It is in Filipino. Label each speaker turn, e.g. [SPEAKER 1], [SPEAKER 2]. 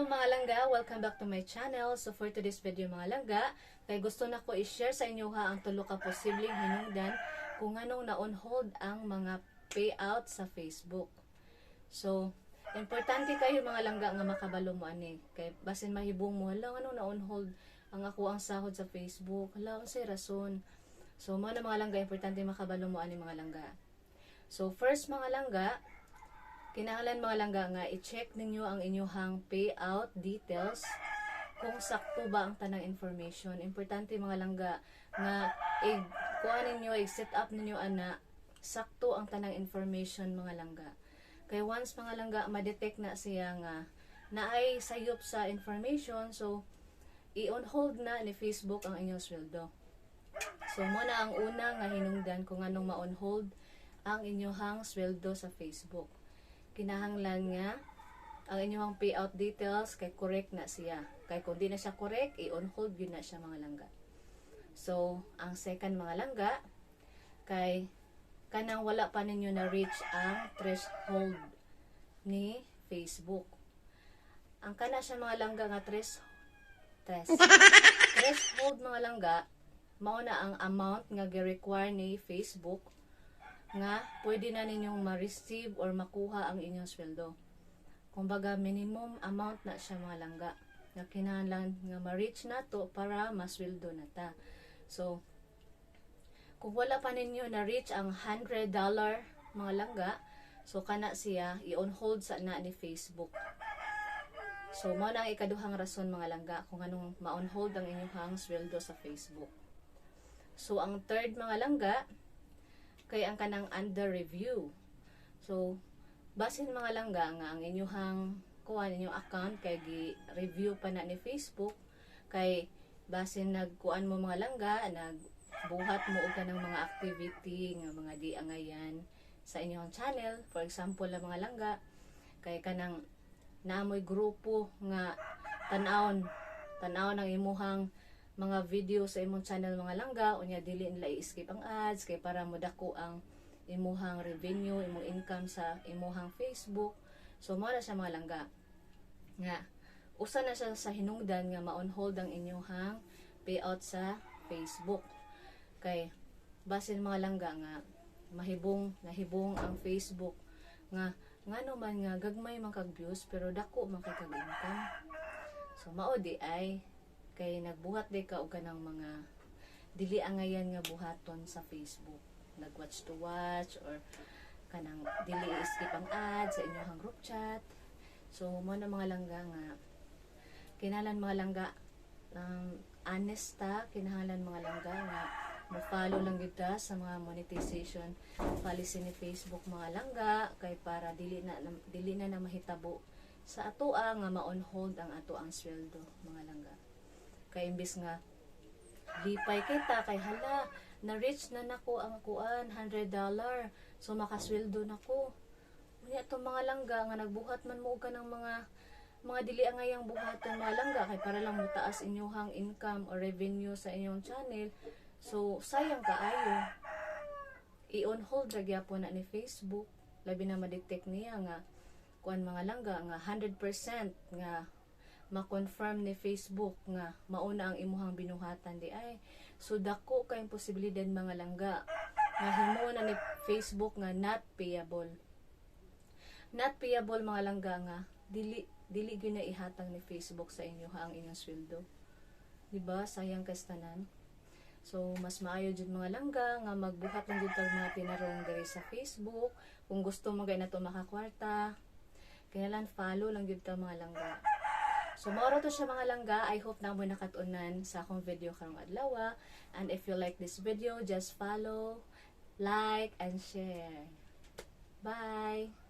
[SPEAKER 1] Hello mga langga, welcome back to my channel. So for today's video mga langga, kay gusto na ko i-share sa inyo ha ang tulo ka posibleng hinungdan kung anong na-on hold ang mga payout sa Facebook. So, importante kayo mga langga nga makabalo mo ani. Kay basin mahibong mo, hala anong na-on hold ang ako ang sahod sa Facebook. Hala kasi rason. So, mga langga, importante makabalo mo ani mga langga. So, first mga langga, kinahanglan mga langga nga i-check ninyo ang inyong payout details kung sakto ba ang tanang information. Importante mga langga nga kuha ninyo, i-set up ninyo ana sakto ang tanang information mga langga. Kaya once mga langga ma-detect na siya nga naay sayop sa information, so i-on hold na ni Facebook ang inyong sweldo. So muna ang una nga hinungdan kung anong ma-on hold ang inyong sweldo sa Facebook. Kinahanglan nga ang inyong payout details kay correct na siya. Kay kung di na siya correct, i-on hold yun na siya mga langga. So, ang second mga langga, kay kanang wala pa ninyo na reach ang threshold ni Facebook. Ang kana siya mga langga nga threshold mga langga, mao na ang amount nga gi-require ni Facebook nga pwede na ninyong ma-receive or makuha ang inyong sweldo. Kumbaga minimum amount na siya mga langga nga kinahanglan nga ma-reach na to para masweldo na ta. So kung wala pa ninyo na reach ang $100 mga langga, so kana siya i-on hold sa na ni Facebook. So mao na ang ikaduhang rason mga langga kung anong ma-on hold ang inyong sweldo sa Facebook. So ang third mga langga, kay ang kanang under review. So, basin mga langga nga ang inyong inyong account kay gi-review pa na ni Facebook, kay basin nagkuan mo mga langga, nagbuhat mo og kanang mga activity nga mga di-angayan sa inyong channel. For example, la mga langga, kay kanang naamoy grupo nga tan-awon ang imuhang mga video sa imong channel mga langga, unya dili nila i-skip ang ads kay para modako ang imuhang revenue, imong income sa imuhang Facebook. So mao na siya mga langga nga usa na siya sa hinungdan nga ma-on hold ang inyong payout sa Facebook. Kay basin mga langga nga mahibong ang Facebook nga ngano man nga gagmay man kag views pero dako man kay kag income. So mao di ay kay nagbuhat day ka og kanang mga dili angayan nga buhaton sa Facebook, nagwatch to watch or kanang dili skip ang ads sa inyong group chat. So mo na mga langga nga kinahanglan mga langga honest ta, kinahanglan mga langga nga mo-follow lang gyud ta sa mga monetization policy ni Facebook mga langga, kay para dili na mahitabo sa atoa nga ma-on hold ang atoang sweldo mga langga. Kay imbis nga lipay kita kay hala na-reach na nako ang kuan $100, so makasweldo nako. Unya to mga langga nga nagbuhat man mo og kanang mga dili angayang buhaton mga langga kay para lang mutaas inyong income or revenue sa inyong channel. So sayang kaayo. I-on hold ra gyapon na ni Facebook, labi na ma-detect niya nga kuan mga langga nga 100% nga ma-confirm ni Facebook nga mauna ang imuhang binuhatan di ay. So dako kay posibilidad mga langga nga himo na ni Facebook nga not payable. Not payable mga langga nga dili gyud na ihatag ni Facebook sa inyo ang inyong sweldo. Diba? Sayang kay tanan. So mas maayo jud mga langga nga magbuhat lang jud tag mga tinarong diri sa Facebook. Kung gusto mo gay na to makakwarta, kinahanglan follow lang jud ta mga langga. So, mauro to siya mga langga. I hope na mo nakatunan sa akong video karong adlaw. And if you like this video, just follow, like, and share. Bye!